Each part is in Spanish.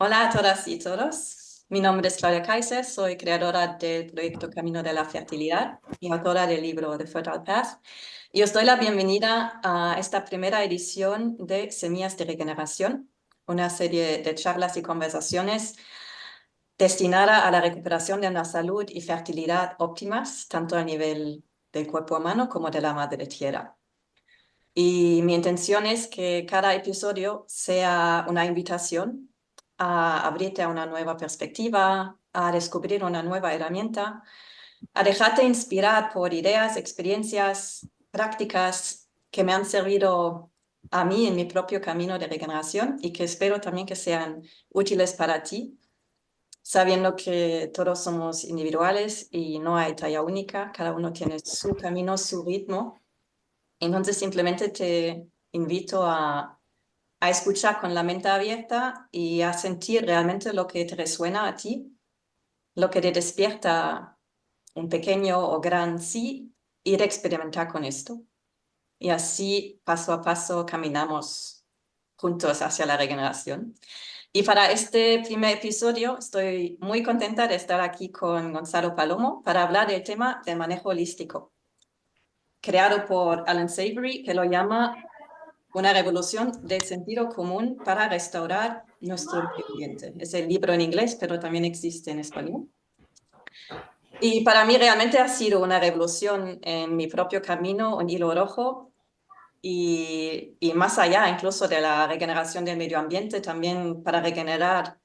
Hola a todas y todos. Mi nombre es Claudia Kaiser, soy creadora del proyecto Camino de la Fertilidad y autora del libro The Fertile Path. Y os doy la bienvenida a esta primera edición de Semillas de Regeneración, una serie de charlas y conversaciones destinada a la recuperación de una salud y fertilidad óptimas, tanto a nivel del cuerpo humano como de la madre tierra. Y mi intención es que cada episodio sea una invitación a abrirte a una nueva perspectiva, a descubrir una nueva herramienta, a dejarte inspirar por ideas, experiencias, prácticas que me han servido a mí en mi propio camino de regeneración y que espero también que sean útiles para ti, sabiendo que todos somos individuales y no hay talla única, cada uno tiene su camino, su ritmo. Entonces simplemente te invito a escuchar con la mente abierta y a sentir realmente lo que te resuena a ti, lo que te despierta un pequeño o gran sí, ir a experimentar con esto. Y así, paso a paso, caminamos juntos hacia la regeneración. Y para este primer episodio estoy muy contenta de estar aquí con Gonzalo Palomo para hablar del tema del manejo holístico, creado por Alan Savory, que lo llama una revolución del sentido común para restaurar nuestro medio ambiente. Es el libro en inglés, pero también existe en español. Y para mí realmente ha sido una revolución en mi propio camino, un hilo rojo, y más allá incluso de la regeneración del medio ambiente, también para regenerar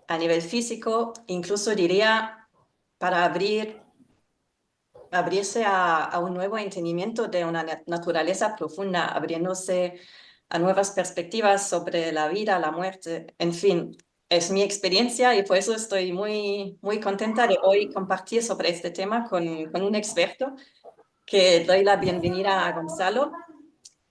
a nivel físico, incluso diría para abrirse a un nuevo entendimiento de una naturaleza profunda, abriéndose a nuevas perspectivas sobre la vida, la muerte, en fin, es mi experiencia y por eso estoy muy contenta de hoy compartir sobre este tema con un experto que doy la bienvenida a Gonzalo,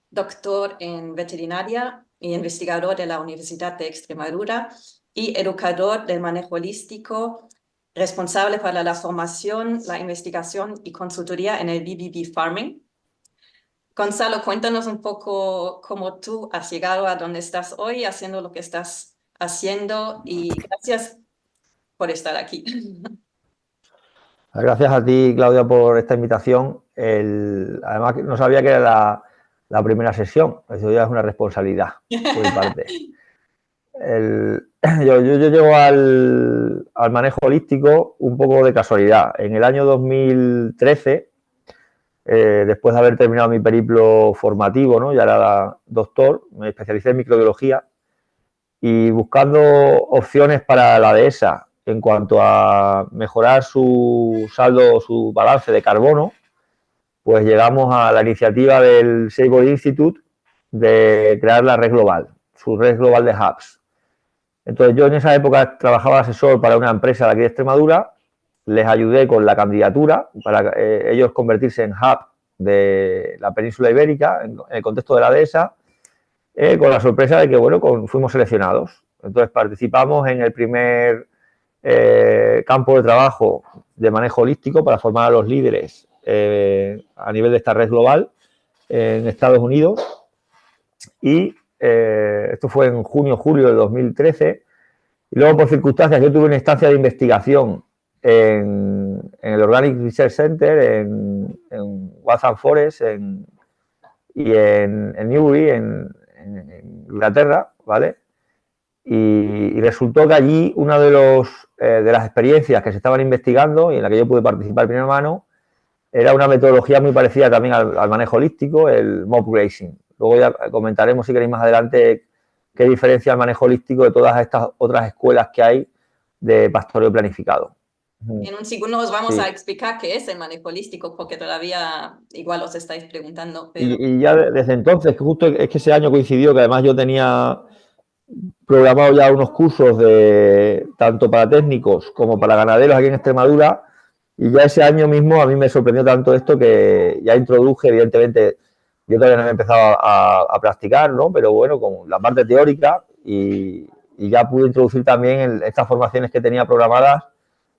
doctor en veterinaria y investigador de la Universidad de Extremadura y educador del manejo holístico, responsable para la formación, la investigación y consultoría en el BBB Farming. Gonzalo, cuéntanos un poco cómo tú has llegado a donde estás hoy, haciendo lo que estás haciendo y gracias por estar aquí. Gracias a ti, Claudia, por esta invitación. Además, no sabía que era la primera sesión. Eso ya es una responsabilidad por mi parte. Yo llego al manejo holístico un poco de casualidad. En el año 2013, después de haber terminado mi periplo formativo, ¿no? Ya era doctor, me especialicé en microbiología y buscando opciones para la dehesa en cuanto a mejorar su saldo, su balance de carbono, pues llegamos a la iniciativa del Savory Institute de crear la red global, su red global de hubs. Entonces yo en esa época trabajaba asesor para una empresa de aquí de Extremadura, les ayudé con la candidatura para ellos convertirse en hub de la península ibérica en el contexto de la dehesa, con la sorpresa de que bueno, fuimos seleccionados. Entonces participamos en el primer campo de trabajo de manejo holístico para formar a los líderes a nivel de esta red global en Estados Unidos y esto fue en junio-julio de 2013 y luego por circunstancias yo tuve una instancia de investigación en el Organic Research Center en Waltham Forest y en Newbury en Inglaterra, ¿vale? Y resultó que allí una de las experiencias que se estaban investigando y en la que yo pude participar de primera mano era una metodología muy parecida también al manejo holístico, el mob grazing. Luego ya comentaremos, si queréis más adelante, qué diferencia el manejo holístico de todas estas otras escuelas que hay de pastoreo planificado. En un segundo os vamos a Sí. explicar qué es el manejo holístico, porque todavía igual os estáis preguntando, pero... Y ya desde entonces, que justo es que ese año coincidió que además yo tenía programado ya unos cursos de tanto para técnicos como para ganaderos aquí en Extremadura, y ya ese año mismo a mí me sorprendió tanto esto que ya introduje, evidentemente, yo todavía no había empezado a practicar, ¿no? Pero bueno, con la parte teórica y ya pude introducir también en estas formaciones que tenía programadas,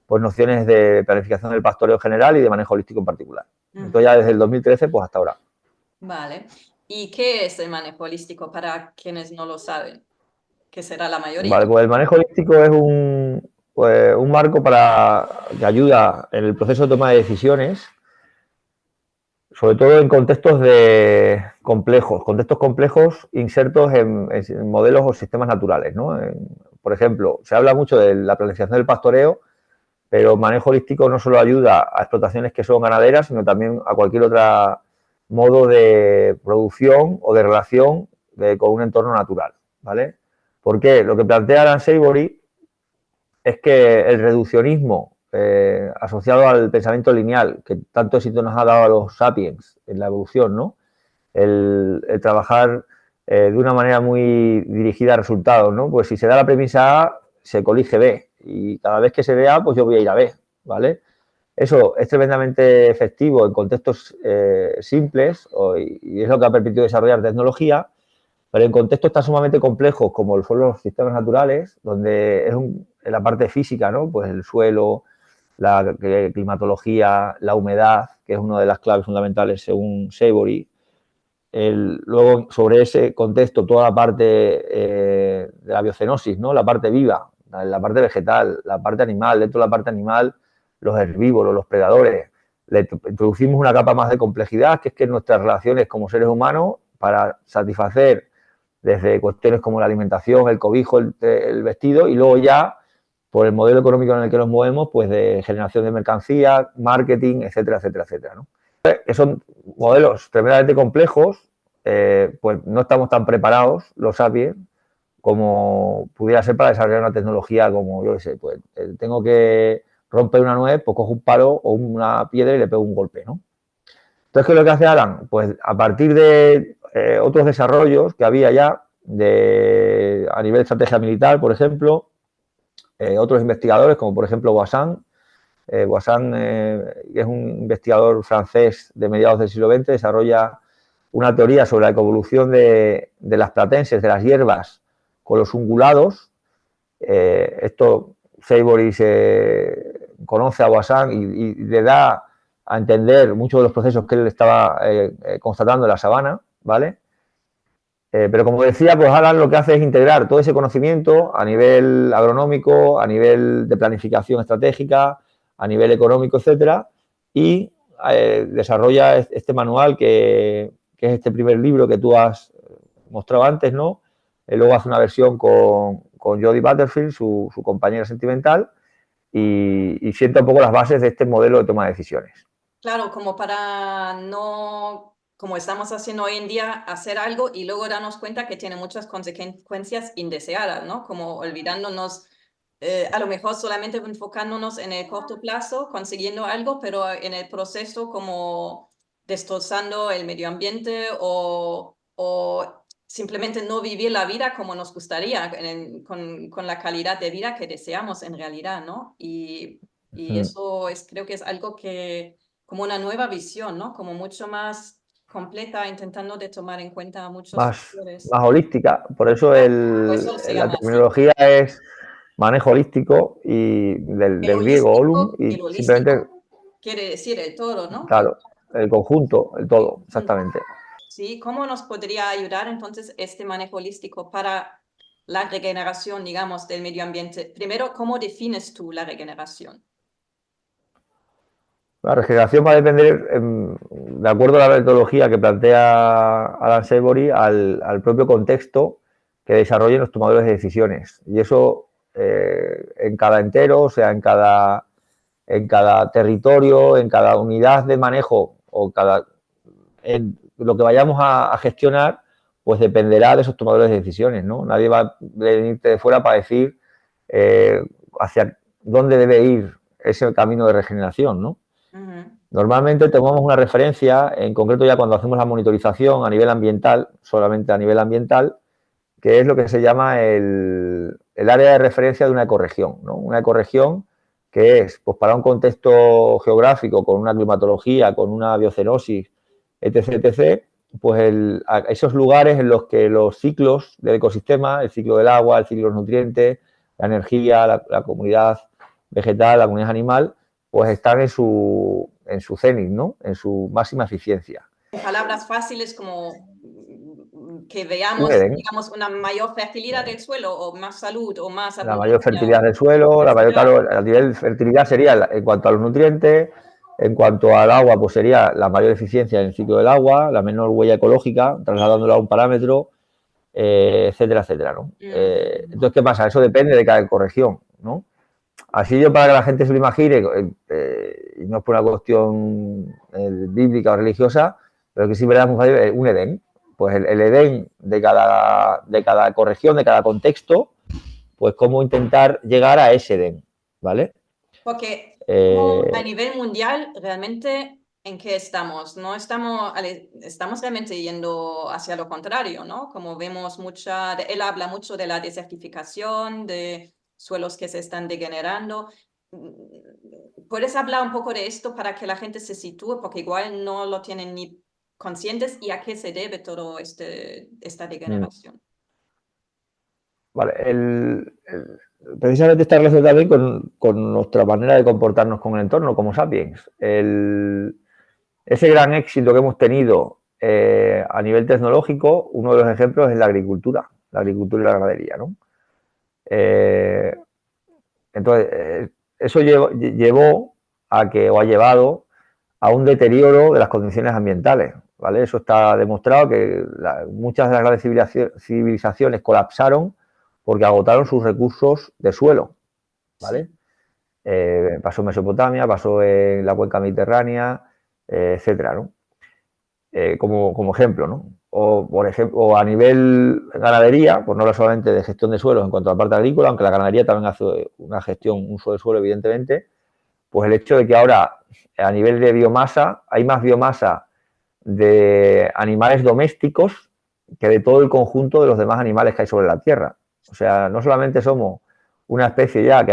pues nociones de planificación del pastoreo general y de manejo holístico en particular. Entonces ya desde el 2013 pues hasta ahora. Vale. ¿Y qué es el manejo holístico para quienes no lo saben? que será la mayoría. Vale, pues el manejo holístico es un marco que ayuda en el proceso de toma de decisiones, sobre todo en contextos complejos insertos en modelos o sistemas naturales, ¿no? Por ejemplo, se habla mucho de la planificación del pastoreo, pero el manejo holístico no solo ayuda a explotaciones que son ganaderas, sino también a cualquier otro modo de producción o de relación con un entorno natural, ¿vale? Porque lo que plantea Alan Savory es que el reduccionismo asociado al pensamiento lineal, que tanto éxito nos ha dado a los sapiens en la evolución, ¿no? El trabajar de una manera muy dirigida a resultados, ¿no? Pues si se da la premisa A, se colige B, y cada vez que se ve A, pues yo voy a ir a B, ¿vale? Eso es tremendamente efectivo en contextos simples y es lo que ha permitido desarrollar tecnología, pero en contextos tan sumamente complejos como son los sistemas naturales, donde es en la parte física, ¿no? Pues el suelo, la climatología, la humedad, que es una de las claves fundamentales según Savory. Luego, sobre ese contexto, toda la parte de la biocenosis, ¿no? La parte viva, la parte vegetal, la parte animal, dentro de la parte animal, los herbívoros, los predadores. Le introducimos una capa más de complejidad, que es que nuestras relaciones como seres humanos, para satisfacer desde cuestiones como la alimentación, el cobijo, el vestido, y luego ya, por el modelo económico en el que nos movemos, pues de generación de mercancía, marketing, etcétera, etcétera, etcétera, ¿no? Que son modelos tremendamente complejos, pues no estamos tan preparados, los sapiens, como pudiera ser para desarrollar una tecnología como, yo qué sé, pues tengo que romper una nuez, pues cojo un palo o una piedra y le pego un golpe, ¿no? Entonces, ¿qué es lo que hace Alan? Pues a partir de otros desarrollos que había ya a nivel de estrategia militar, por ejemplo, otros investigadores, como por ejemplo Wassan, Wassan es un investigador francés de mediados del siglo XX, desarrolla una teoría sobre la ecoevolución de las platenses, de las hierbas, con los ungulados. Esto Savory se conoce a Wassan y le da a entender muchos de los procesos que él estaba constatando en la sabana, ¿vale? Pero como decía, pues Alan lo que hace es integrar todo ese conocimiento a nivel agronómico, a nivel de planificación estratégica, a nivel económico, etcétera, y desarrolla este manual que es este primer libro que tú has mostrado antes, ¿no? Luego hace una versión con Jodie Butterfield, su compañera sentimental, y sienta un poco las bases de este modelo de toma de decisiones. Claro, como para no, como estamos haciendo hoy en día, hacer algo y luego darnos cuenta que tiene muchas consecuencias indeseadas, ¿no? Como olvidándonos, a lo mejor solamente enfocándonos en el corto plazo, consiguiendo algo, pero en el proceso como destrozando el medio ambiente o simplemente no vivir la vida como nos gustaría, con la calidad de vida que deseamos en realidad, ¿no? Y eso creo que es algo que como una nueva visión, ¿no? Como mucho más completa, intentando de tomar en cuenta muchos más, factores. más holística. Por eso Por eso se la llama así. terminología es manejo holístico y del griego holum y El simplemente, holístico quiere decir el todo, ¿no? claro, el conjunto, el El todo, conjunto. exactamente. Sí, ¿cómo nos podría ayudar entonces este manejo holístico para la regeneración, digamos, del medio ambiente? Primero, ¿cómo defines tú la regeneración? La regeneración va a depender, de acuerdo a la metodología que plantea Alan Savory, al propio contexto que desarrollen los tomadores de decisiones. Y eso en cada entero, o sea, en cada territorio, en cada unidad de manejo o en lo que vayamos a gestionar, pues dependerá de esos tomadores de decisiones, ¿no? Nadie va a venirte de fuera para decir hacia dónde debe ir ese camino de regeneración, ¿no? Ujú. Normalmente tomamos una referencia, en concreto ya cuando hacemos la monitorización a nivel ambiental, solamente a nivel ambiental, que es lo que se llama el área de referencia de una ecorregión, ¿no? Una ecorregión que es, pues para un contexto geográfico, con una climatología, con una biocenosis, etc., etc., pues esos lugares en los que los ciclos del ecosistema, el ciclo del agua, el ciclo de los nutrientes, la energía, la comunidad vegetal, la comunidad animal, pues están en su cenit, ¿no? En su máxima eficiencia. En palabras fáciles como que veamos, digamos, una mayor fertilidad del suelo o más salud o más la mayor abundancia. fertilidad del suelo, la mayor, claro, a nivel de fertilidad sería en cuanto a los nutrientes, en cuanto al agua, pues sería la mayor eficiencia en el ciclo del agua, la menor huella ecológica, trasladándola a un parámetro, etcétera, etcétera, ¿no? Entonces, ¿qué pasa? Eso depende de cada ecorregión, ¿no? Así yo, para que la gente se lo imagine, y no es por una cuestión bíblica o religiosa, pero que sí verdad es un Edén. Pues el Edén de cada ecorregión, de cada contexto, pues cómo intentar llegar a ese Edén, ¿vale? Porque a nivel mundial, realmente, ¿en qué estamos? No estamos realmente yendo hacia lo contrario, ¿no? Como vemos él habla mucho de la desertificación, de suelos que se están degenerando. ¿Puedes hablar un poco de esto para que la gente se sitúe? Porque igual no lo tienen ni conscientes y a qué se debe todo esta degeneración. Vale, precisamente está relacionado también con nuestra manera de comportarnos con el entorno como sapiens. Ese gran éxito que hemos tenido a nivel tecnológico, uno de los ejemplos es la agricultura y la ganadería, ¿no? Entonces, eso llevó a que, o ha llevado a un deterioro de las condiciones ambientales, ¿vale? Eso está demostrado que muchas de las grandes civilizaciones colapsaron porque agotaron sus recursos de suelo, ¿vale? Pasó en Mesopotamia, pasó en la cuenca mediterránea, etcétera, ¿no? Como ejemplo, ¿no? O, por ejemplo, o a nivel ganadería, pues no habla solamente de gestión de suelos en cuanto a la parte agrícola, aunque la ganadería también hace una gestión, un uso de suelo, evidentemente, pues el hecho de que ahora a nivel de biomasa hay más biomasa de animales domésticos que de todo el conjunto de los demás animales que hay sobre la Tierra. O sea, no solamente somos una especie ya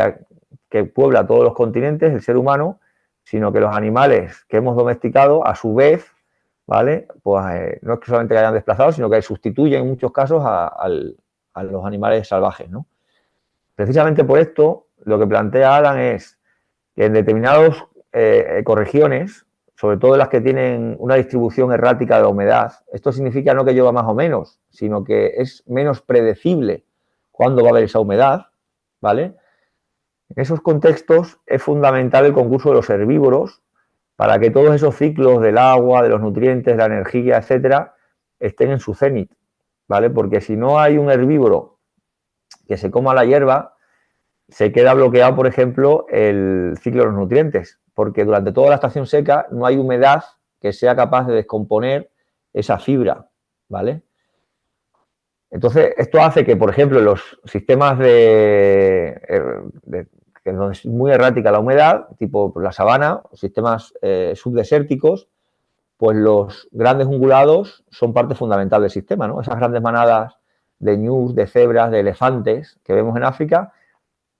que puebla todos los continentes, el ser humano, sino que los animales que hemos domesticado, a su vez, ¿vale? Pues no es que solamente que hayan desplazado, sino que sustituyen en muchos casos a los animales salvajes, ¿no? Precisamente por esto, lo que plantea Adam es que en determinadas ecorregiones, sobre todo las que tienen una distribución errática de la humedad, esto significa no que llueva más o menos, sino que es menos predecible cuándo va a haber esa humedad, ¿vale? En esos contextos es fundamental el concurso de los herbívoros para que todos esos ciclos del agua, de los nutrientes, de la energía, etcétera, estén en su cenit, ¿vale? Porque si no hay un herbívoro que se coma la hierba, se queda bloqueado, por ejemplo, el ciclo de los nutrientes, porque durante toda la estación seca no hay humedad que sea capaz de descomponer esa fibra, ¿vale? Entonces, esto hace que, por ejemplo, en los sistemas donde es muy errática la humedad, tipo la sabana, sistemas subdesérticos, pues los grandes ungulados son parte fundamental del sistema, ¿no? Esas grandes manadas de ñus, de cebras, de elefantes que vemos en África,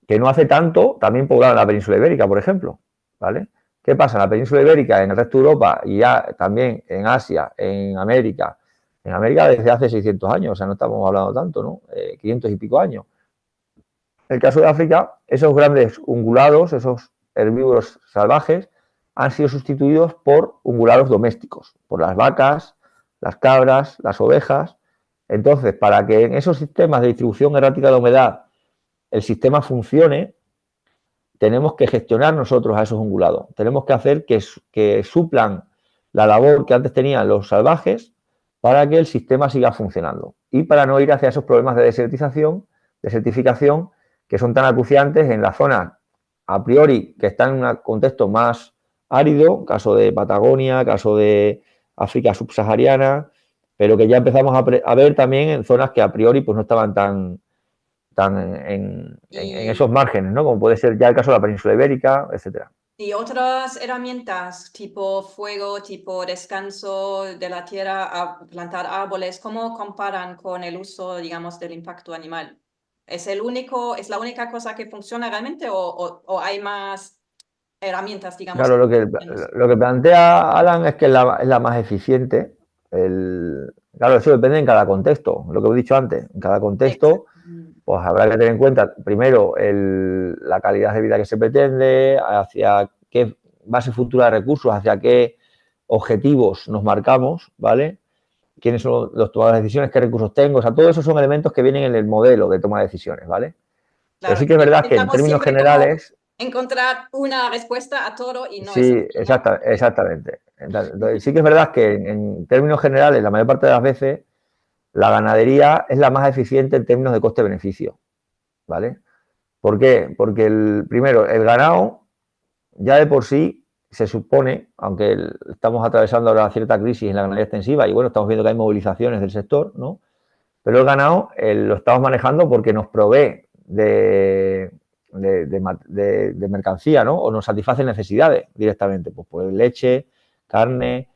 que no hace tanto también poblaron la península ibérica, por ejemplo, ¿vale? ¿Qué pasa? En la península ibérica, en el resto de Europa y ya también en Asia, en América desde hace 600 años, o sea, no estamos hablando tanto, ¿no? 500 y pico años. En el caso de África, esos grandes ungulados, esos herbívoros salvajes, han sido sustituidos por ungulados domésticos, por las vacas, las cabras, las ovejas. Entonces, para que en esos sistemas de distribución errática de la humedad el sistema funcione, tenemos que gestionar nosotros a esos ungulados. Tenemos que hacer que suplan la labor que antes tenían los salvajes para que el sistema siga funcionando y para no ir hacia esos problemas de desertificación que son tan acuciantes en la zona a priori que están en un contexto más árido, caso de Patagonia, caso de África subsahariana, pero que ya empezamos a ver también en zonas que a priori pues no estaban tan en esos márgenes, ¿no? Como puede ser ya el caso de la península ibérica, etcétera. Y otras herramientas, tipo fuego, tipo descanso de la tierra, a plantar árboles, ¿cómo comparan con el uso, digamos, del impacto animal? ¿Es la única cosa que funciona realmente o hay más herramientas, digamos? Claro, lo que plantea Alan es que es la más eficiente. Claro, eso depende en cada contexto, lo que he dicho antes. En cada contexto, pues habrá que tener en cuenta, primero, la calidad de vida que se pretende, hacia qué base futura de recursos, hacia qué objetivos nos marcamos, ¿vale? quiénes son los tomadores de decisiones, qué recursos tengo, o sea, todo eso son elementos que vienen en el modelo de toma de decisiones, ¿vale? Pero Claro, sí que es verdad que en intentamos términos siempre como generales, encontrar una respuesta a todo y no es sí, así, ¿no? exactamente. Entonces, sí que es verdad que en términos generales, la mayor parte de las veces, la ganadería es la más eficiente en términos de coste-beneficio, ¿vale? ¿Por qué? Porque primero, el ganado ya de por sí se supone, aunque estamos atravesando ahora cierta crisis en la ganadería extensiva y bueno, estamos viendo que hay movilizaciones del sector, ¿no? Pero el ganado lo estamos manejando porque nos provee de mercancía, ¿no? O nos satisface necesidades directamente, pues leche, carne,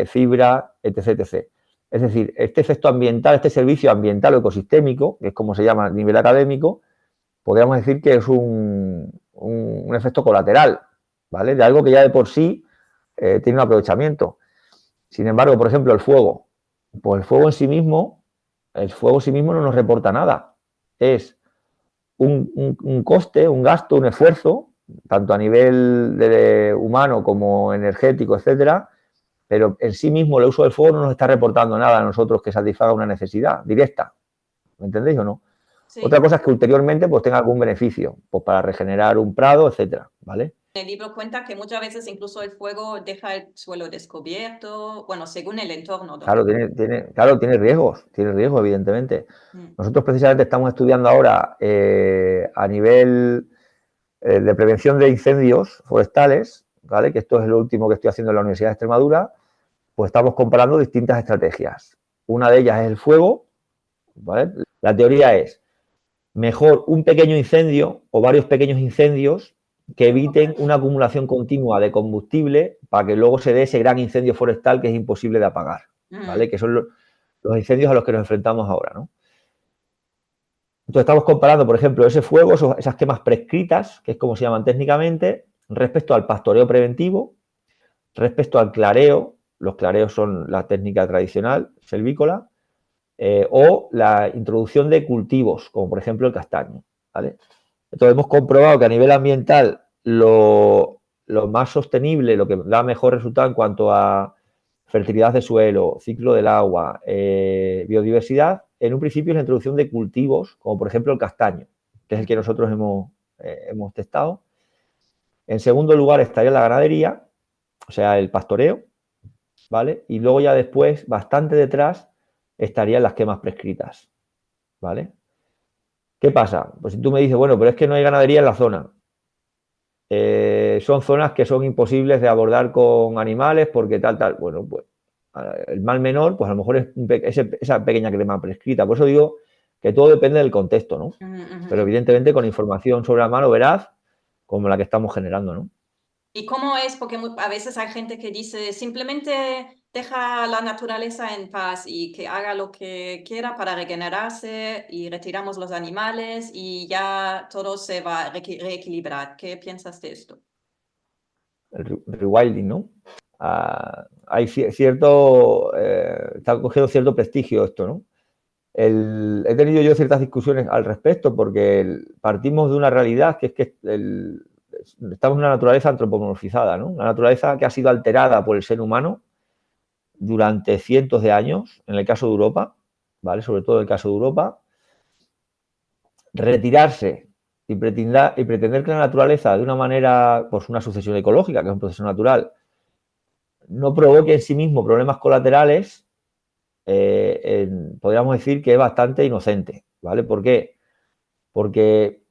fibra, etc, etc. Es decir, este efecto ambiental, este servicio ambiental o ecosistémico, que es como se llama a nivel académico, podríamos decir que es un efecto colateral, ¿vale? De algo que ya de por sí tiene un aprovechamiento. Sin embargo, por ejemplo, el fuego. Pues el fuego en sí mismo no nos reporta nada. Es un coste, un gasto, un esfuerzo, tanto a nivel humano como energético, etcétera, pero en sí mismo el uso del fuego no nos está reportando nada a nosotros que satisfaga una necesidad directa. ¿Me entendéis o no? Otra Sí. cosa es que ulteriormente pues tenga algún beneficio, pues para regenerar un prado, etcétera, ¿vale? El libro cuenta que muchas veces incluso el fuego deja el suelo descubierto, bueno, según el entorno donde... Claro, claro, tiene riesgos, evidentemente. Mm. Nosotros precisamente estamos estudiando ahora a nivel de prevención de incendios forestales, ¿vale? Que esto es lo último que estoy haciendo en la Universidad de Extremadura, pues estamos comparando distintas estrategias. Una de ellas es el fuego, ¿vale? La teoría es mejor un pequeño incendio o varios pequeños incendios que eviten una acumulación continua de combustible para que luego se dé ese gran incendio forestal que es imposible de apagar, ¿vale? Que son los incendios a los que nos enfrentamos ahora, ¿no? Entonces estamos comparando, por ejemplo, ese fuego, esas quemas prescritas, que es como se llaman técnicamente, respecto al pastoreo preventivo, respecto al clareo, los clareos son la técnica tradicional selvícola, o la introducción de cultivos, como por ejemplo el castaño, ¿vale? Entonces hemos comprobado que a nivel ambiental lo más sostenible, lo que da mejor resultado en cuanto a fertilidad de suelo, ciclo del agua, biodiversidad, en un principio es la introducción de cultivos, como por ejemplo el castaño, que es el que nosotros hemos testado. En segundo lugar estaría la ganadería, o sea, el pastoreo, ¿vale? Y luego ya después, bastante detrás, estarían las quemas prescritas, ¿vale? ¿Qué pasa? Pues si tú me dices, bueno, pero es que no hay ganadería en la zona. Son zonas que son imposibles de abordar con animales porque tal. Bueno, pues el mal menor, pues a lo mejor es esa pequeña crema prescrita. Por eso digo que todo depende del contexto, ¿no? Pero evidentemente con información sobre la mano veraz, como la que estamos generando, ¿no? ¿Y cómo es? Porque a veces hay gente que dice simplemente deja la naturaleza en paz y que haga lo que quiera para regenerarse y retiramos los animales y ya todo se va a reequilibrar. ¿Qué piensas de esto? El rewilding, ¿no? Hay cierto, está cogiendo cierto prestigio esto, ¿no? He tenido yo ciertas discusiones al respecto porque partimos de una realidad que es que estamos en una naturaleza antropomorfizada, ¿no? Una naturaleza que ha sido alterada por el ser humano durante cientos de años, en el caso de Europa, ¿vale? Sobre todo en el caso de Europa. Retirarse y pretender que la naturaleza, de una manera, pues una sucesión ecológica, que es un proceso natural, no provoque en sí mismo problemas colaterales, podríamos decir que es bastante inocente, ¿vale? ¿Por qué? Porque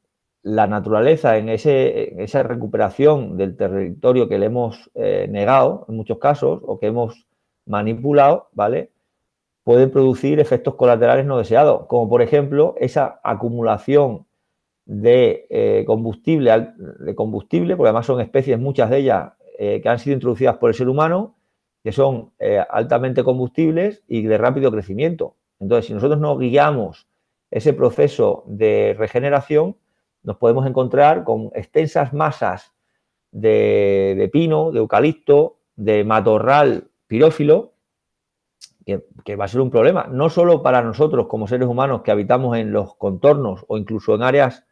la naturaleza en esa recuperación del territorio que le hemos negado en muchos casos o que hemos manipulado, ¿vale? Puede producir efectos colaterales no deseados, como por ejemplo esa acumulación de combustible, porque además son especies, muchas de ellas, que han sido introducidas por el ser humano, que son altamente combustibles y de rápido crecimiento. Entonces, si nosotros no guiamos ese proceso de regeneración, nos podemos encontrar con extensas masas de pino, de eucalipto, de matorral pirófilo, que va a ser un problema, no solo para nosotros como seres humanos que habitamos en los contornos o incluso en áreas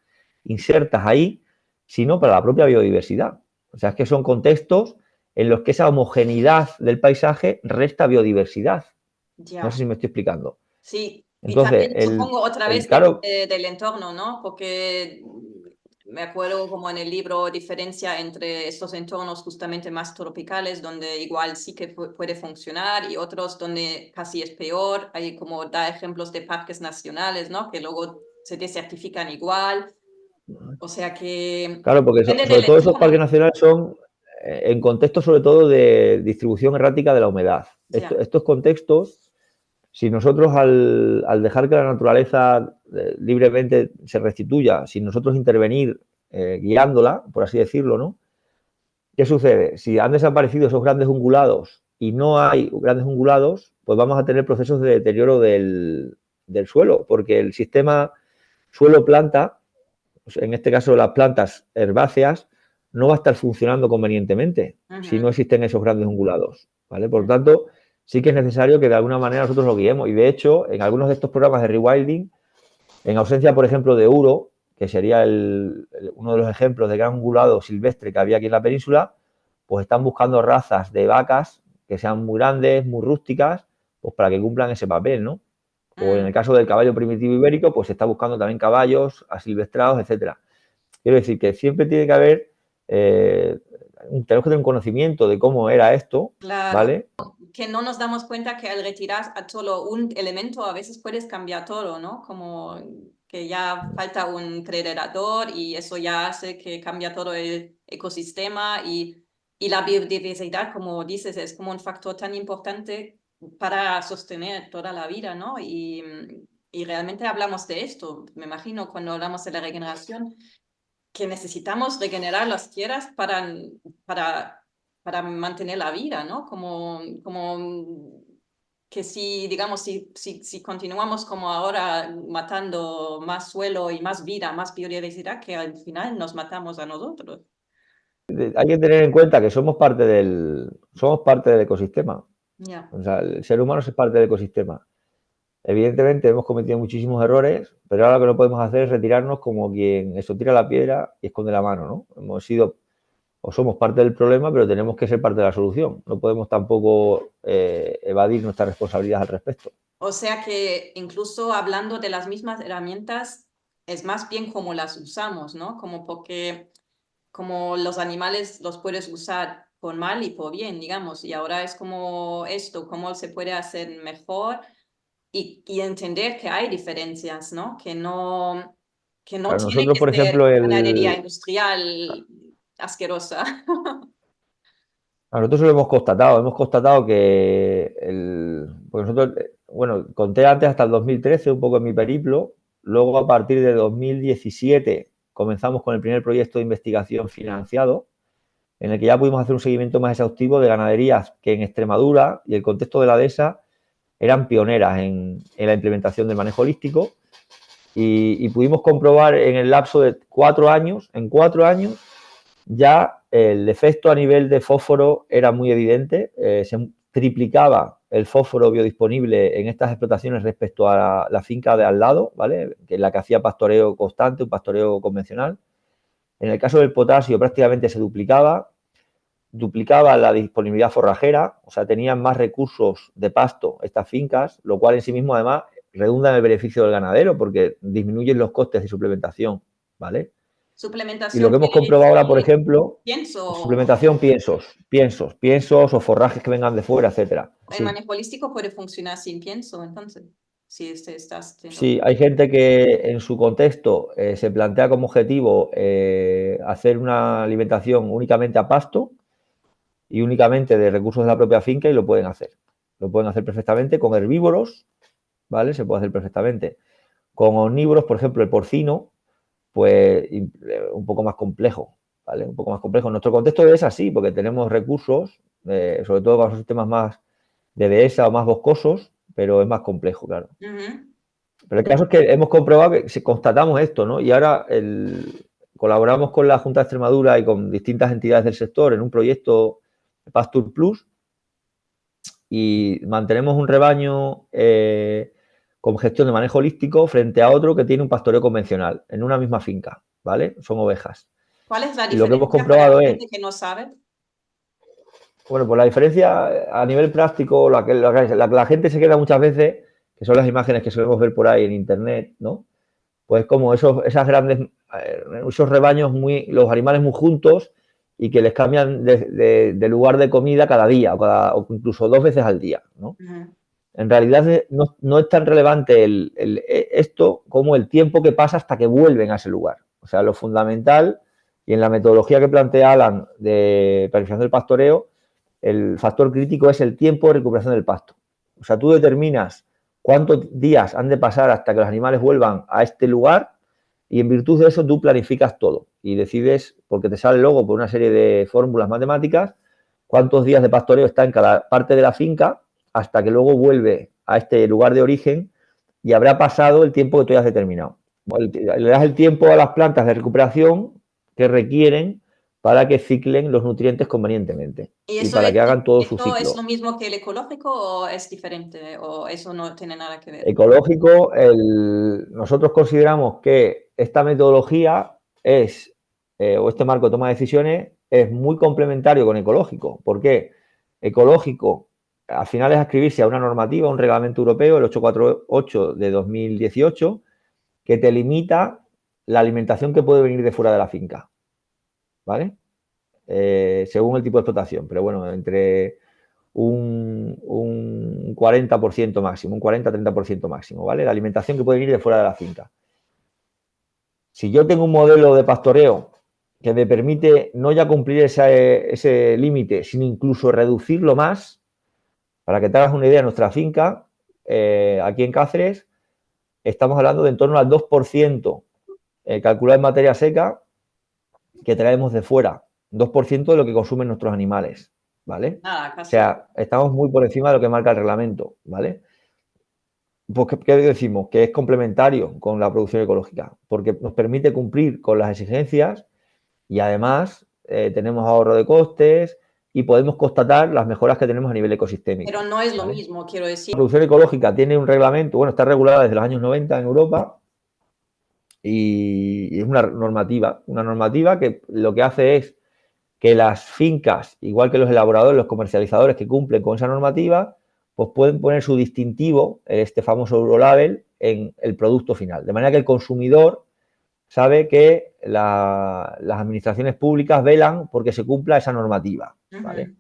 insertas ahí, sino para la propia biodiversidad. O sea, es que son contextos en los que esa homogeneidad del paisaje resta biodiversidad. No sé ya. si me estoy explicando. Sí, y Entonces, también supongo otra vez claro, depende del entorno, ¿no? Porque me acuerdo como en el libro diferencia entre estos entornos justamente más tropicales, donde igual sí que puede funcionar, y otros donde casi es peor. Hay como da ejemplos de parques nacionales, ¿no? Que luego se desertifican igual. O sea que claro, porque depende sobre del todo esos parques entorno. nacionales son en contextos sobre todo de distribución errática de la humedad. Ya. Estos contextos, si nosotros al dejar que la naturaleza libremente se restituya, sin nosotros intervenir guiándola, por así decirlo, ¿no? ¿Qué sucede? Si han desaparecido esos grandes ungulados y no hay grandes ungulados, pues vamos a tener procesos de deterioro del suelo, porque el sistema suelo-planta, en este caso las plantas herbáceas, no va a estar funcionando convenientemente si no Ujú. existen esos grandes ungulados, ¿vale? Por lo tanto, sí que es necesario que de alguna manera nosotros lo guiemos. Y de hecho, en algunos de estos programas de rewilding, en ausencia, por ejemplo, de Uro, que sería uno de los ejemplos de gran ungulado silvestre que había aquí en la península, pues están buscando razas de vacas que sean muy grandes, muy rústicas, pues para que cumplan ese papel, ¿no? O en Mm. el caso del caballo primitivo ibérico, pues se está buscando también caballos asilvestrados, etcétera. Quiero decir que siempre tiene que haber, tenemos que tener un conocimiento de cómo era esto, Claro, ¿vale? que no nos damos cuenta que al retirar a solo un elemento a veces puedes cambiar todo, ¿no? Como que ya falta un predador y eso ya hace que cambia todo el ecosistema y la biodiversidad, como dices, es como un factor tan importante para sostener toda la vida, ¿no? Y realmente hablamos de esto, me imagino, cuando hablamos de la regeneración que necesitamos regenerar las tierras para, para mantener la vida, ¿no? Como que si, digamos, si continuamos como ahora matando más suelo y más vida, más biodiversidad, que al final nos matamos a nosotros. Hay que tener en cuenta que somos parte del ecosistema. Ya. O sea, el ser humano es parte del ecosistema. Evidentemente hemos cometido muchísimos errores, pero ahora lo que no podemos hacer es retirarnos como quien eso tira la piedra y esconde la mano, ¿no? Hemos sido o somos parte del problema, pero tenemos que ser parte de la solución. No podemos tampoco evadir nuestra responsabilidad al respecto. O sea que incluso hablando de las mismas herramientas, es más bien como las usamos, ¿no? Como porque como los animales los puedes usar por mal y por bien, digamos, y ahora es como esto, cómo se puede hacer mejor y entender que hay diferencias, ¿no? Que no Claro, tiene nosotros, que por ser ejemplo, ganadería industrial asquerosa. a nosotros lo hemos constatado que pues nosotros, bueno, conté antes hasta el 2013 un poco en mi periplo, luego a partir de 2017 comenzamos con el primer proyecto de investigación financiado, en el que ya pudimos hacer un seguimiento más exhaustivo de ganaderías que en Extremadura y el contexto de la dehesa eran pioneras en la implementación del manejo holístico y pudimos comprobar en el lapso de 4 años, en 4 años, ya el efecto a nivel de fósforo era muy evidente, se triplicaba el fósforo biodisponible en estas explotaciones respecto a la finca de al lado, ¿vale? Que es la que hacía pastoreo constante, un pastoreo convencional. En el caso del potasio prácticamente se duplicaba la disponibilidad forrajera, o sea, tenían más recursos de pasto estas fincas, lo cual en sí mismo además redunda en el beneficio del ganadero porque disminuyen los costes de suplementación, ¿vale? Y lo Suplementación que hemos quiere comprobado ahora, por decir ejemplo, pienso. suplementación piensos o forrajes que vengan de fuera, etcétera. El Sí, manejo holístico puede funcionar sin pienso, entonces, si estás teniendo. sí, hay gente que en su contexto se plantea como objetivo hacer una alimentación únicamente a pasto y únicamente de recursos de la propia finca y lo pueden hacer. Lo pueden hacer perfectamente con herbívoros, ¿vale? Se puede hacer perfectamente. Con omnívoros, por ejemplo, el porcino, pues un poco más complejo, ¿vale? Un poco más complejo. En nuestro contexto es así, porque tenemos recursos, sobre todo para los sistemas más de dehesa o más boscosos, pero es más complejo, claro. Ujú. Pero el caso es que hemos comprobado que si constatamos esto, ¿no? Y ahora colaboramos con la Junta de Extremadura y con distintas entidades del sector en un proyecto Pasture Plus y mantenemos un rebaño con gestión de manejo holístico frente a otro que tiene un pastoreo convencional en una misma finca, ¿vale? Son ovejas. ¿Cuál es la Y lo que hemos diferencia para la comprobado es, gente que no sabe? Bueno, pues la diferencia a nivel práctico, la gente se queda muchas veces, que son las imágenes que solemos ver por ahí en internet, ¿no? Pues como esas grandes, esos rebaños los animales muy juntos y que les cambian de lugar de comida cada día o incluso 2 veces al día, ¿no? Ujú. En realidad no es tan relevante esto como el tiempo que pasa hasta que vuelven a ese lugar. O sea, lo fundamental, y en la metodología que plantea Alan de planificación del pastoreo, el factor crítico es el tiempo de recuperación del pasto. O sea, tú determinas cuántos días han de pasar hasta que los animales vuelvan a este lugar y en virtud de eso tú planificas todo y decides, porque te sale luego por una serie de fórmulas matemáticas, cuántos días de pastoreo está en cada parte de la finca hasta que luego vuelve a este lugar de origen y habrá pasado el tiempo que tú hayas determinado. Le das el tiempo a las plantas de recuperación que requieren para que ciclen los nutrientes convenientemente ¿Y y para que hagan todo su eso es ciclo. lo mismo que el ecológico o es diferente o eso no tiene nada que ver? Ecológico, nosotros consideramos que esta metodología o este marco de toma de decisiones es muy complementario con ecológico. ¿Por qué? Ecológico, al final es adscribirse a una normativa, un reglamento europeo, el 848 de 2018, que te limita la alimentación que puede venir de fuera de la finca, ¿vale? Según el tipo de explotación, pero bueno, entre un 40% máximo, un 40-30% máximo, ¿vale? La alimentación que puede venir de fuera de la finca. Si yo tengo un modelo de pastoreo que me permite no ya cumplir ese límite, sino incluso reducirlo más, para que te hagas una idea, nuestra finca, aquí en Cáceres, estamos hablando de en torno al 2% calculado en materia seca que traemos de fuera, 2% de lo que consumen nuestros animales, ¿vale? Nada, O casi. sea, estamos muy por encima de lo que marca el reglamento, ¿vale? Pues, ¿qué decimos? Que es complementario con la producción ecológica, porque nos permite cumplir con las exigencias y además tenemos ahorro de costes y podemos constatar las mejoras que tenemos a nivel ecosistémico, Pero no es lo ¿vale? mismo, quiero decir. La producción ecológica tiene un reglamento, bueno, está regulada desde los años 90 en Europa y es una normativa que lo que hace es que las fincas, igual que los elaboradores, los comercializadores que cumplen con esa normativa, pues pueden poner su distintivo, este famoso Eurolabel, en el producto final. De manera que el consumidor sabe que las administraciones públicas velan porque se cumpla esa normativa, ¿vale? Ujú.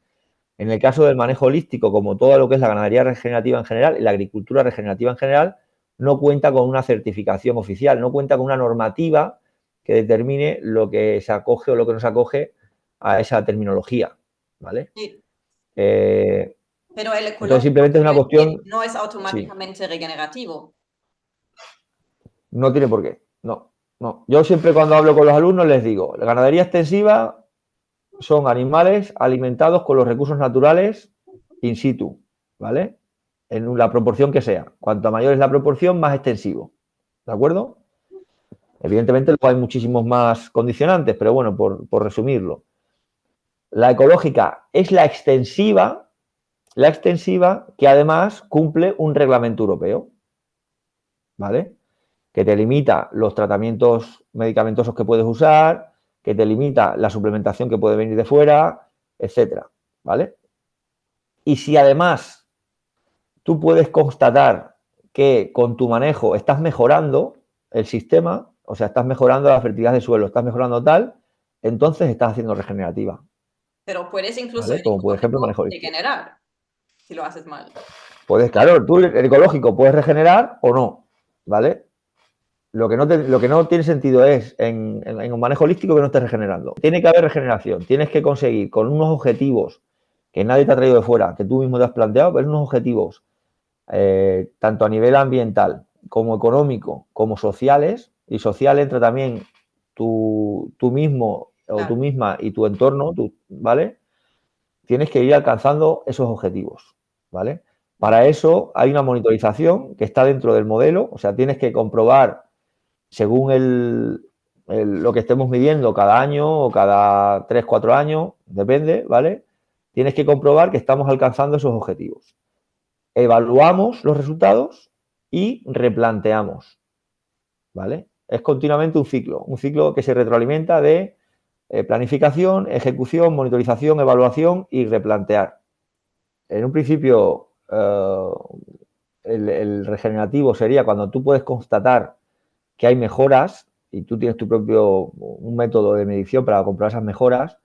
En el caso del manejo holístico, como todo lo que es la ganadería regenerativa en general y la agricultura regenerativa en general, no cuenta con una certificación oficial, no cuenta con una normativa que determine lo que se acoge o lo que no se acoge a esa terminología, ¿vale? Sí, Eh, pero el entonces ecológico, simplemente es quiero una decir, cuestión, no es sí, automáticamente regenerativo. no tiene por qué, no, no. Yo siempre cuando hablo con los alumnos les digo, la ganadería extensiva son animales alimentados con los recursos naturales in situ, ¿vale? En la proporción que sea. Cuanto mayor es la proporción, más extensivo. ¿De acuerdo? Evidentemente luego hay muchísimos más condicionantes, pero bueno, por resumirlo. La ecológica es la extensiva que además cumple un reglamento europeo, ¿vale? Que te limita los tratamientos medicamentosos que puedes usar, que te limita la suplementación que puede venir de fuera, etcétera, ¿vale? Y si además tú puedes constatar que con tu manejo estás mejorando el sistema, o sea, estás mejorando la fertilidad del suelo, estás mejorando tal, entonces estás haciendo regenerativa, Pero puedes incluso ¿vale? en Como por ejemplo el ecológico manejo holístico. regenerar si lo haces mal. Puedes, claro, tú el ecológico puedes regenerar o no, ¿vale? Lo que no tiene sentido es en un manejo holístico que no estés regenerando. Tiene que haber regeneración, tienes que conseguir con unos objetivos que nadie te ha traído de fuera, que tú mismo te has planteado, pero unos objetivos tanto a nivel ambiental como económico, como sociales, y social entra también tú mismo o tú Claro. misma y tu entorno, ¿vale? Tienes que ir alcanzando esos objetivos, ¿vale? Para eso hay una monitorización que está dentro del modelo, o sea, tienes que comprobar según lo que estemos midiendo cada año o cada 3, 4 años, depende, ¿vale? Tienes que comprobar que estamos alcanzando esos objetivos. Evaluamos los resultados y replanteamos, ¿vale? Es continuamente un ciclo que se retroalimenta de planificación, ejecución, monitorización, evaluación y replantear. En un principio, el regenerativo sería cuando tú puedes constatar que hay mejoras y tú tienes tu propio un método de medición para comprobar esas mejoras.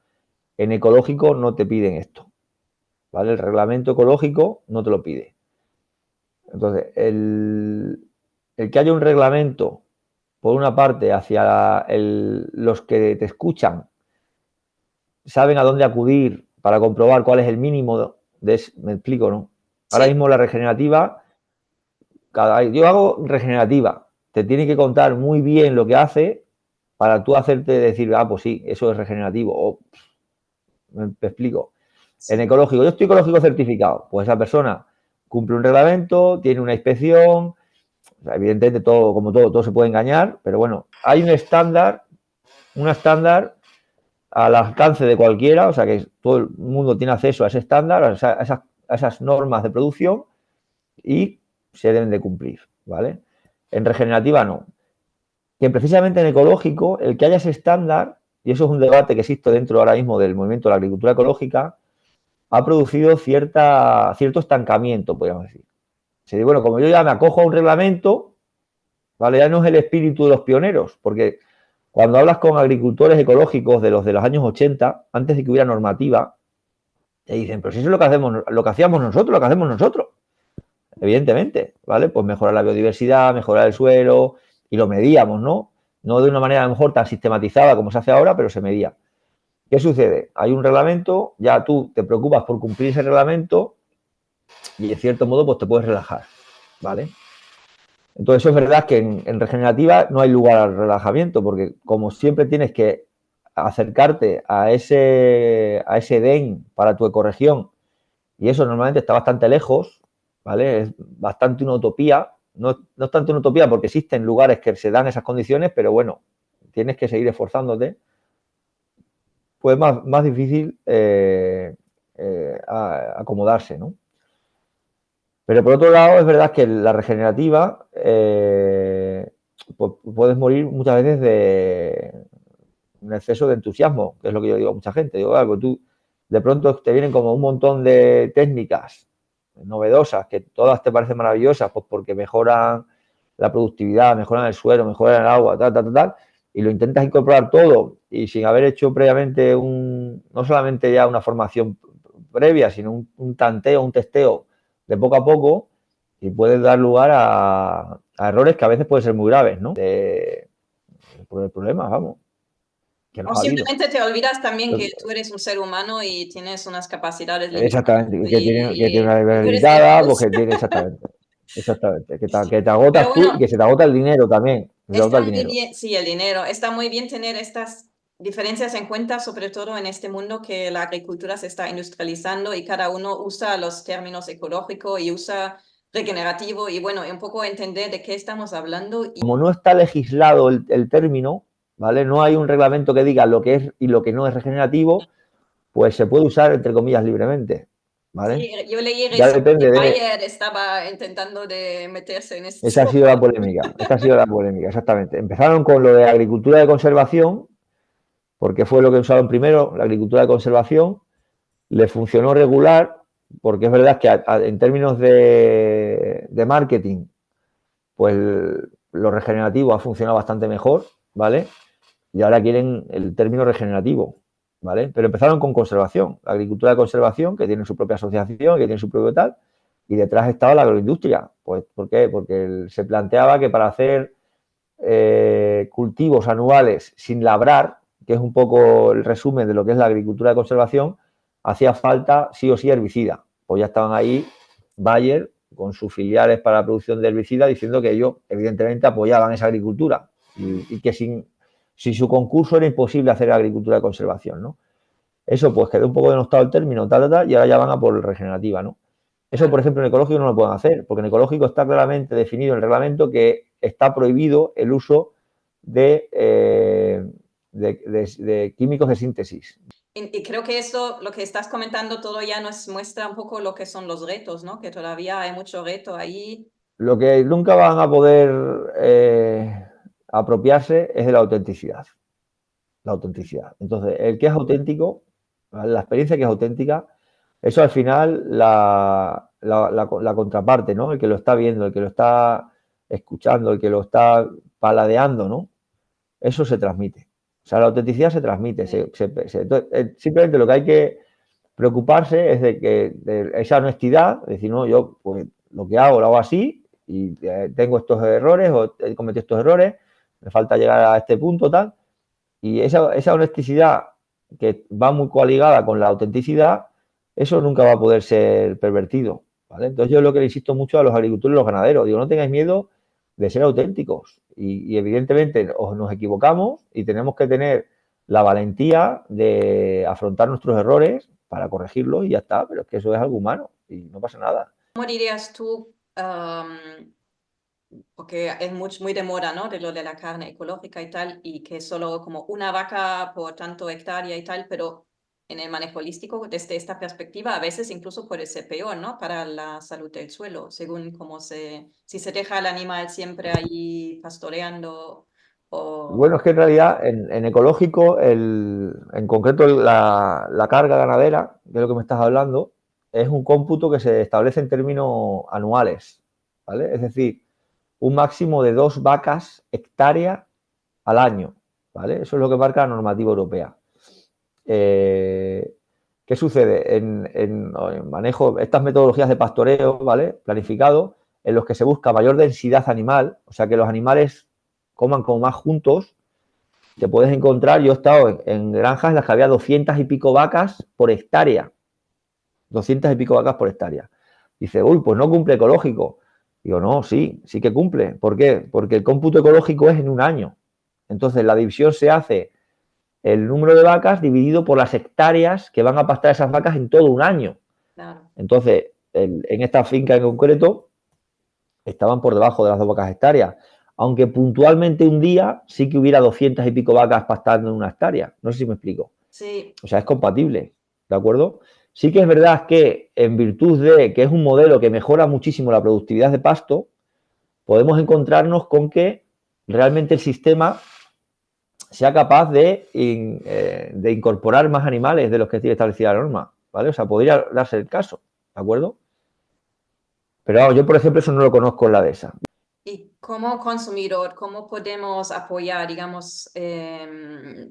En ecológico no te piden esto, ¿vale? El reglamento ecológico no te lo pide. Entonces, el que haya un reglamento, por una parte, hacia los que te escuchan, saben a dónde acudir para comprobar cuál es el mínimo me explico, ¿no? Ahora Sí. mismo la regenerativa, yo hago regenerativa, te tiene que contar muy bien lo que hace para tú hacerte decir, ah, pues sí, eso es regenerativo, o me explico. En Sí. ecológico, yo estoy ecológico certificado, pues esa persona cumple un reglamento, tiene una inspección, o sea, evidentemente todo, como todo se puede engañar, pero bueno, hay un estándar al alcance de cualquiera, o sea que todo el mundo tiene acceso a ese estándar, a esas normas de producción y se deben de cumplir, ¿vale? En regenerativa no. Que precisamente en ecológico, el que haya ese estándar, y eso es un debate que existe dentro ahora mismo del movimiento de la agricultura ecológica, ha producido cierto estancamiento, podríamos decir. Se dice, bueno, como yo ya me acojo a un reglamento, ¿vale? Ya no es el espíritu de los pioneros, porque cuando hablas con agricultores ecológicos de los años 80, antes de que hubiera normativa, te dicen, pero si eso es lo que hacemos, lo que hacíamos nosotros, lo que hacemos nosotros. Evidentemente, ¿vale? Pues mejorar la biodiversidad, mejorar el suelo, y lo medíamos, ¿no? No de una manera a lo mejor tan sistematizada como se hace ahora, pero se medía. ¿Qué sucede? Hay un reglamento, ya tú te preocupas por cumplir ese reglamento y en cierto modo pues te puedes relajar, ¿vale? Entonces eso es verdad que en regenerativa no hay lugar al relajamiento porque como siempre tienes que acercarte a ese DEN para tu ecorregión y eso normalmente está bastante lejos, ¿vale? Es bastante una utopía, no es tanto una utopía porque existen lugares que se dan esas condiciones, pero bueno, tienes que seguir esforzándote, pues más difícil acomodarse, ¿no? Pero por otro lado, es verdad que la regenerativa pues puedes morir muchas veces de un exceso de entusiasmo, que es lo que yo digo a mucha gente. Digo, pues tú de pronto te vienen como un montón de técnicas novedosas que todas te parecen maravillosas, pues porque mejoran la productividad, mejoran el suelo, mejoran el agua, tal, y lo intentas incorporar todo y sin haber hecho previamente no solamente ya una formación previa, sino un tanteo, un testeo de poco a poco y puede dar lugar a errores que a veces pueden ser muy graves, ¿no? Por problemas, vamos, que O los ha habido. simplemente te olvidas también que tú eres un ser humano y tienes unas capacidades limitadas Exactamente, que tiene una y nivel tú eres limitada, Dios. porque tiene exactamente, que te Pero agotas tú y bueno, que se te agota el dinero también, se te agota está el muy dinero. bien, sí, el dinero. Está muy bien tener estas diferencias en cuenta, sobre todo en este mundo que la agricultura se está industrializando y cada uno usa los términos ecológico y usa regenerativo y bueno, un poco entender de qué estamos hablando. Como no está legislado el término, ¿vale? No hay un reglamento que diga lo que es y lo que no es regenerativo, pues se puede usar entre comillas libremente, ¿vale? Sí, yo leí Ya recién que depende de. Bayer estaba intentando de meterse en Esa ha esto. sido la polémica, exactamente. Empezaron con lo de agricultura de conservación, porque fue lo que usaron primero, la agricultura de conservación, le funcionó regular, porque es verdad que en términos de marketing, pues lo regenerativo ha funcionado bastante mejor, ¿vale? Y ahora quieren el término regenerativo, ¿vale? Pero empezaron con conservación, la agricultura de conservación, que tiene su propia asociación, que tiene su propio tal, y detrás estaba la agroindustria. Pues, ¿por qué? Porque se planteaba que para hacer cultivos anuales sin labrar, que es un poco el resumen de lo que es la agricultura de conservación, hacía falta sí o sí herbicida. Pues ya estaban ahí Bayer con sus filiales para la producción de herbicida diciendo que ellos evidentemente apoyaban esa agricultura y que sin su concurso era imposible hacer agricultura de conservación, ¿no? Eso pues quedó un poco denostado el término, y ahora ya van a por regenerativa, ¿no? Eso, por ejemplo, en ecológico no lo pueden hacer, porque en ecológico está claramente definido en el reglamento que está prohibido el uso de químicos de síntesis. Y creo que eso, lo que estás comentando, todo ya nos muestra un poco lo que son los retos, ¿no? Que todavía hay mucho reto ahí. Lo que nunca van a poder apropiarse es de la autenticidad. la autenticidad. Entonces, el que es auténtico, la experiencia que es auténtica, eso al final la contraparte, ¿no? El que lo está viendo, el que lo está escuchando, el que lo está paladeando, ¿no? Eso se transmite. O sea, la autenticidad se transmite. Entonces, simplemente lo que hay que preocuparse es de esa honestidad, decir, no, yo pues lo que hago lo hago así y tengo estos errores o he cometido estos errores, me falta llegar a este punto tal. Y esa honestidad que va muy coligada con la autenticidad, eso nunca va a poder ser pervertido. ¿Vale? Entonces yo es lo que le insisto mucho a los agricultores y los ganaderos, digo, no tengáis miedo de ser auténticos. Y evidentemente nos equivocamos y tenemos que tener la valentía de afrontar nuestros errores para corregirlos y ya está, pero es que eso es algo humano y no pasa nada. ¿Cómo dirías tú, porque es muy de moda, ¿no? De lo de la carne ecológica y tal, y que solo como una vaca por tanto hectárea y tal, pero en el manejo holístico, desde esta perspectiva, a veces incluso puede ser peor, ¿no? Para la salud del suelo, según si se deja al animal siempre ahí pastoreando o... Bueno, es que en realidad en ecológico, en concreto la carga ganadera, de lo que me estás hablando, es un cómputo que se establece en términos anuales, ¿vale? Es decir, un máximo de 2 vacas hectárea al año, ¿vale? Eso es lo que marca la normativa europea. ¿Qué sucede? En manejo estas metodologías de pastoreo, ¿vale? Planificado, en los que se busca mayor densidad animal, o sea, que los animales coman como más juntos, te puedes encontrar, yo he estado en granjas en las que había 200 y pico vacas por hectárea, 200 y pico vacas por hectárea. Dice, uy, pues no cumple ecológico. Digo, no, sí, sí que cumple. ¿Por qué? Porque el cómputo ecológico es en un año. Entonces la división se hace el número de vacas dividido por las hectáreas que van a pastar esas vacas en todo un año. Claro. Entonces, en esta finca en concreto, estaban por debajo de las 2 vacas hectáreas. Aunque puntualmente un día sí que hubiera 200 y pico vacas pastando en una hectárea. No sé si me explico. Sí, O sea, es compatible, ¿de acuerdo? Sí que es verdad que en virtud de que es un modelo que mejora muchísimo la productividad de pasto, podemos encontrarnos con que realmente el sistema sea capaz de incorporar más animales de los que tiene establecida la norma, ¿vale? O sea, podría darse el caso, ¿de acuerdo? Pero vamos, yo, por ejemplo, eso no lo conozco en la dehesa. y como consumidor, ¿cómo podemos apoyar, digamos,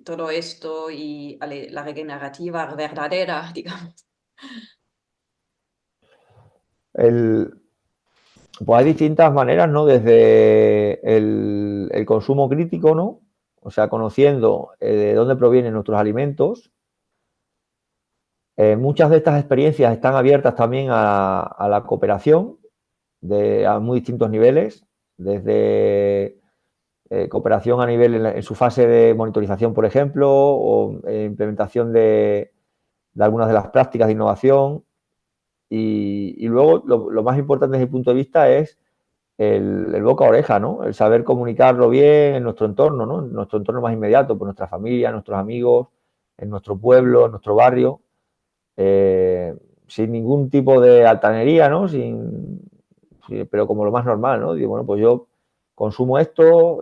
todo esto y la regenerativa verdadera, digamos? El, pues hay distintas maneras, ¿no? Desde el consumo crítico, ¿no? O sea, conociendo de dónde provienen nuestros alimentos. Muchas de estas experiencias están abiertas también a la cooperación a muy distintos niveles, desde cooperación a nivel en su fase de monitorización, por ejemplo, o implementación de algunas de las prácticas de innovación. Y luego lo más importante desde mi punto de vista es el boca a oreja, ¿no? El saber comunicarlo bien en nuestro entorno, ¿no? En nuestro entorno más inmediato, por nuestra familia, nuestros amigos, en nuestro pueblo, en nuestro barrio, eh, sin ningún tipo de altanería, ¿no? Pero como lo más normal, ¿no? Digo, bueno, pues yo consumo esto,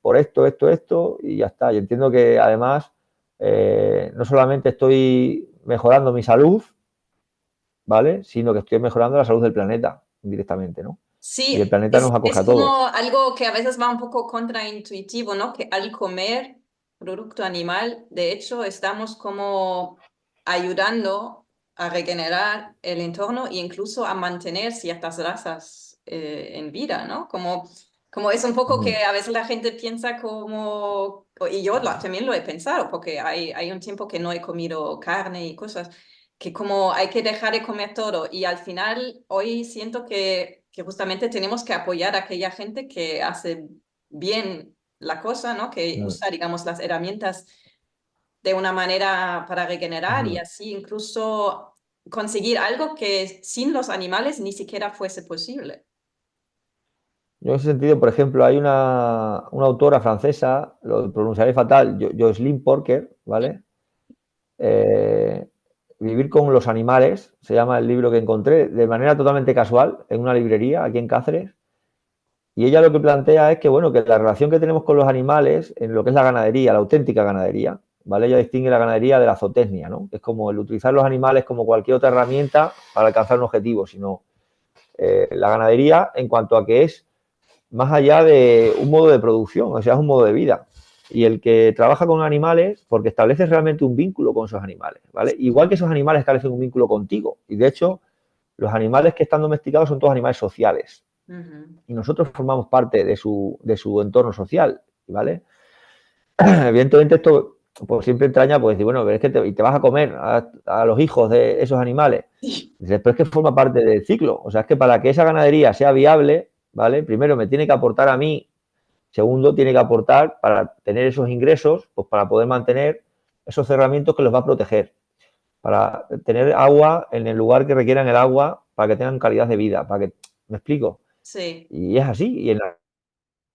por esto, y ya está. Y entiendo que además no solamente estoy mejorando mi salud, ¿vale? Sino que estoy mejorando la salud del planeta directamente, ¿no? Y el Sí, planeta nos acoge es a todos. como algo que a veces va un poco contraintuitivo, ¿no? Que al comer producto animal, de hecho, estamos como ayudando a regenerar el entorno e incluso a mantener ciertas razas en vida, ¿no? Como es un poco que Ujú. a veces la gente piensa como, y yo también lo he pensado, porque hay un tiempo que no he comido carne y cosas que como hay que dejar de comer todo y al final hoy siento que justamente tenemos que apoyar a aquella gente que hace bien la cosa, ¿no? Que Mm, usa, digamos, las herramientas de una manera para regenerar y ujú. así incluso conseguir algo que sin los animales ni siquiera fuese posible. Yo en ese sentido, por ejemplo, hay una autora francesa, lo pronunciaré fatal, Jocelyn Porker, ¿vale? Eh, Vivir con los animales, se llama el libro que encontré de manera totalmente casual en una librería aquí en Cáceres. Y ella lo que plantea es que, bueno, que la relación que tenemos con los animales, en lo que es la ganadería, la auténtica ganadería, ¿vale? Ella distingue la ganadería de la zootecnia, ¿no? Es como el utilizar los animales como cualquier otra herramienta para alcanzar un objetivo, sino la ganadería en cuanto a que es más allá de un modo de producción, o sea, es un modo de vida. Y el que trabaja con animales, porque establece realmente un vínculo con esos animales, ¿vale? Igual que esos animales establecen un vínculo contigo. Y de hecho, los animales que están domesticados son todos animales sociales. Y nosotros formamos parte de su entorno social, ¿vale? Evidentemente esto pues siempre entraña, pues decir, bueno, pero es que te vas a comer a los hijos de esos animales. Dices, pero es que forma parte del ciclo. O sea, es que para que esa ganadería sea viable, ¿vale? Primero me tiene que aportar a mí. Segundo, tiene que aportar para tener esos ingresos, pues para poder mantener esos cerramientos que los va a proteger, para tener agua en el lugar que requieran el agua, para que tengan calidad de vida, para que, ¿me explico? Sí. Y es así, y igual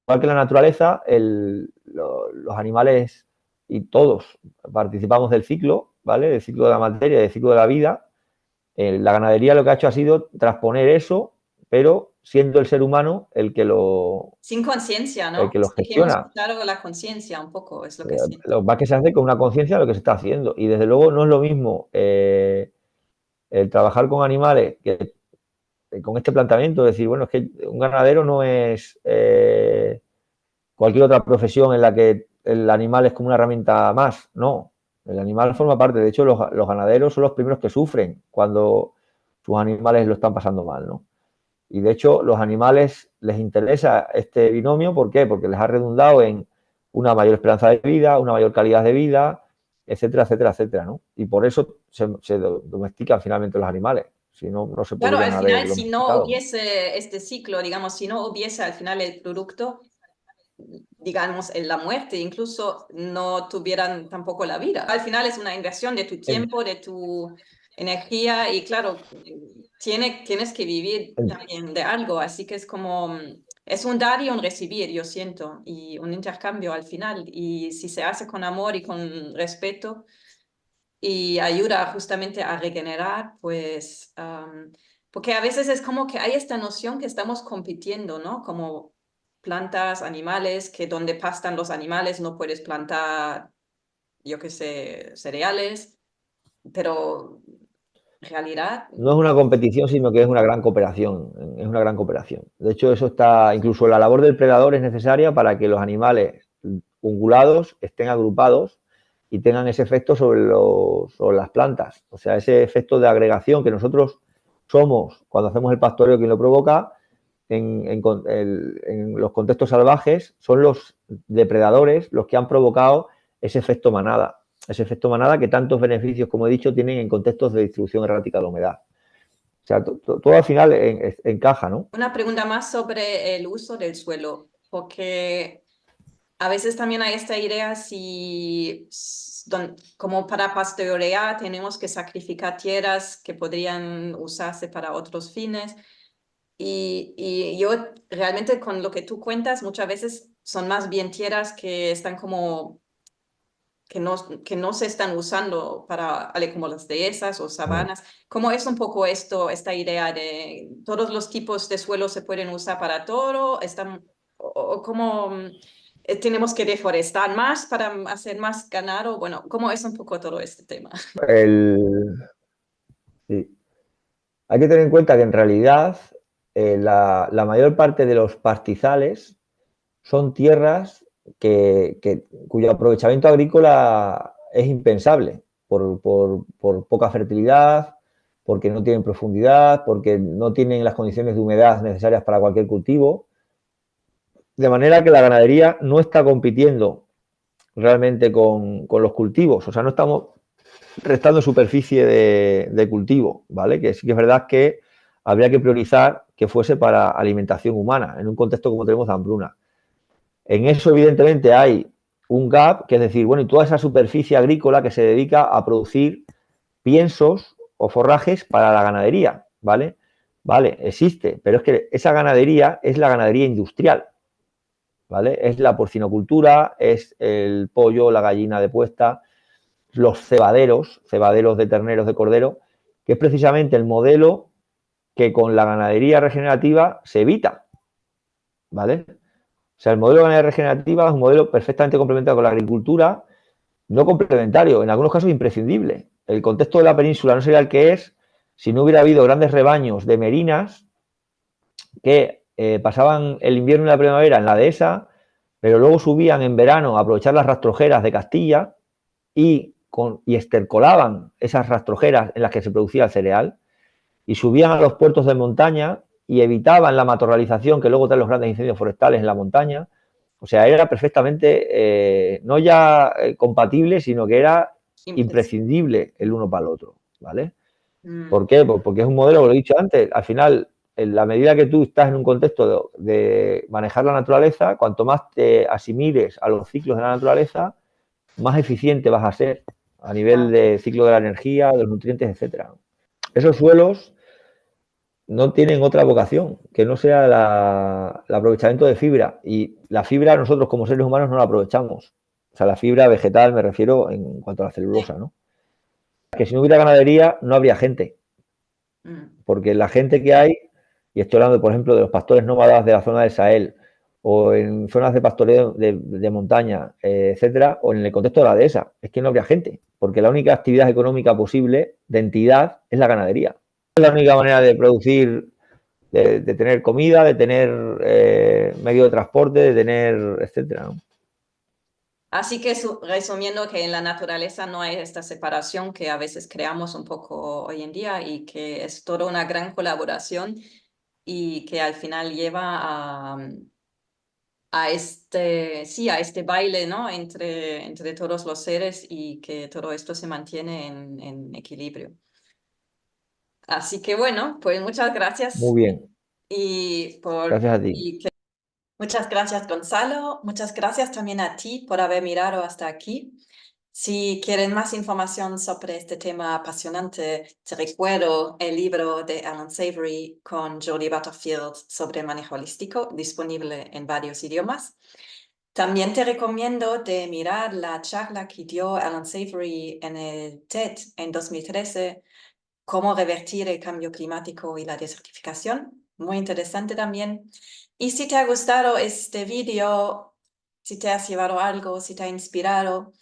que en la naturaleza, los animales y todos participamos del ciclo, ¿vale? Del ciclo de la materia, del ciclo de la vida. La ganadería lo que ha hecho ha sido transponer eso, pero siendo el ser humano Sin conciencia, el ¿no? que lo Sí que hemos gestiona. quitado la conciencia un poco, es lo que siento. Lo más que se hace con una conciencia de lo que se está haciendo. Y desde luego no es lo mismo el trabajar con animales que con este planteamiento, decir, bueno, es que un ganadero no es cualquier otra profesión en la que el animal es como una herramienta más, no. El animal forma parte, de hecho los ganaderos son los primeros que sufren cuando sus animales lo están pasando mal, ¿no? Y de hecho, los animales les interesa este binomio, ¿por qué? Porque les ha redundado en una mayor esperanza de vida, una mayor calidad de vida, etcétera, etcétera, etcétera, ¿no? Y por eso se domestican finalmente los animales, si no, no se Claro, al podrían haber final, si no domesticado, ¿no? hubiese este ciclo, digamos, si no hubiese al final el producto, digamos, en la muerte, incluso no tuvieran tampoco la vida. Al final es una inversión de tu En, tiempo, de tu energía y claro, tienes que vivir en, también de algo, así que es como, es un dar y un recibir, yo siento, y un intercambio al final. Y si se hace con amor y con respeto y ayuda justamente a regenerar, pues, porque a veces es como que hay esta noción que estamos compitiendo, ¿no? Como plantas, animales, que donde pastan los animales no puedes plantar, yo qué sé, cereales, pero en realidad, no es una competición, sino que es una gran cooperación, es una gran cooperación. De hecho, eso está, incluso la labor del predador es necesaria para que los animales ungulados estén agrupados y tengan ese efecto sobre las plantas. O sea, ese efecto de agregación que nosotros somos cuando hacemos el pastoreo quien lo provoca, en los contextos salvajes son los depredadores los que han provocado ese efecto manada que tantos beneficios, como he dicho, tienen en contextos de distribución errática de la humedad. O sea, todo al final encaja, ¿no? una pregunta más sobre el uso del suelo, porque a veces también hay esta idea si como para pastorear tenemos que sacrificar tierras que podrían usarse para otros fines. Y yo realmente con lo que tú cuentas muchas veces son más bien tierras que están como que no se están usando para como las dehesas o sabanas. ¿Cómo es un poco esto, esta idea de todos los tipos de suelo se pueden usar para todo? O cómo tenemos que deforestar más para hacer más ganado? Bueno, ¿cómo es un poco todo este tema? El, sí. Hay que tener en cuenta que en realidad la mayor parte de los pastizales son tierras cuyo aprovechamiento agrícola es impensable por poca fertilidad, porque no tienen profundidad, porque no tienen las condiciones de humedad necesarias para cualquier cultivo. De manera que la ganadería no está compitiendo realmente con los cultivos, o sea, no estamos restando superficie de cultivo, ¿vale? Que sí que es verdad que habría que priorizar que fuese para alimentación humana, en un contexto como tenemos de hambruna. En eso, evidentemente, hay un gap, que es decir, bueno, y toda esa superficie agrícola que se dedica a producir piensos o forrajes para la ganadería, ¿vale? Vale, existe, pero es que esa ganadería es la ganadería industrial, ¿vale? Es la porcinocultura, es el pollo, la gallina de puesta, los cebaderos de terneros, de cordero, que es precisamente el modelo que con la ganadería regenerativa se evita. ¿vale? O sea, el modelo de ganadería regenerativa es un modelo perfectamente complementario con la agricultura, no complementario, en algunos casos imprescindible. El contexto de la península no sería el que es si no hubiera habido grandes rebaños de merinas que pasaban el invierno y la primavera en la dehesa, pero luego subían en verano a aprovechar las rastrojeras de Castilla y estercolaban esas rastrojeras en las que se producía el cereal y subían a los puertos de montaña y evitaban la matorralización que luego traen los grandes incendios forestales en la montaña. O sea, era perfectamente no ya compatible, sino que era Impresionante. imprescindible el uno para el otro, ¿vale? ¿Por qué? Pues porque es un modelo, lo he dicho antes, al final, en la medida que tú estás en un contexto de manejar la naturaleza, cuanto más te asimiles a los ciclos de la naturaleza, más eficiente vas a ser a nivel de ciclo de la energía, de los nutrientes, etcétera. Esos suelos no tienen otra vocación que no sea el aprovechamiento de fibra. Y la fibra nosotros como seres humanos no la aprovechamos. O sea, la fibra vegetal me refiero en cuanto a la Sí. celulosa, ¿no? Que si no hubiera ganadería no habría gente. Mm. Porque la gente que hay, y estoy hablando, por ejemplo, de los pastores nómadas de la zona del Sahel, o en zonas de pastoreo de montaña, etcétera, o en el contexto de la dehesa, es que no habría gente, porque la única actividad económica posible de entidad es la ganadería. Es la única manera de producir, de tener comida, de tener medio de transporte, de tener, etcétera, ¿no? Así que resumiendo que en la naturaleza no hay esta separación que a veces creamos un poco hoy en día y que es toda una gran colaboración y que al final lleva a este, sí, a este baile, ¿no? Entre todos los seres y que todo esto se mantiene en equilibrio. Así que bueno, pues muchas gracias Muy bien, y por... gracias a ti. y muchas gracias, Gonzalo. Muchas gracias también a ti por haber mirado hasta aquí. Si quieren más información sobre este tema apasionante, te recuerdo el libro de Alan Savory con Jodie Butterfield sobre manejo holístico, disponible en varios idiomas. También te recomiendo de mirar la charla que dio Alan Savory en el TED en 2013, Cómo revertir el cambio climático y la desertificación. Muy interesante también. Y si te ha gustado este video, si te has llevado algo, si te ha inspirado,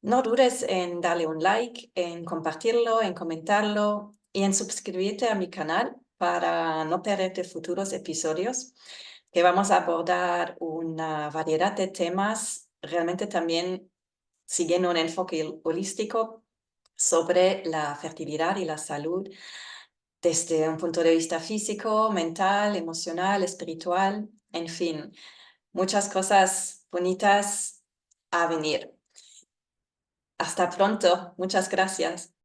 no dudes en darle un like, en compartirlo, en comentarlo y en suscribirte a mi canal para no perderte futuros episodios que vamos a abordar una variedad de temas, realmente también siguiendo un enfoque holístico sobre la fertilidad y la salud desde un punto de vista físico, mental, emocional, espiritual, en fin, muchas cosas bonitas a venir. Hasta pronto. Muchas gracias.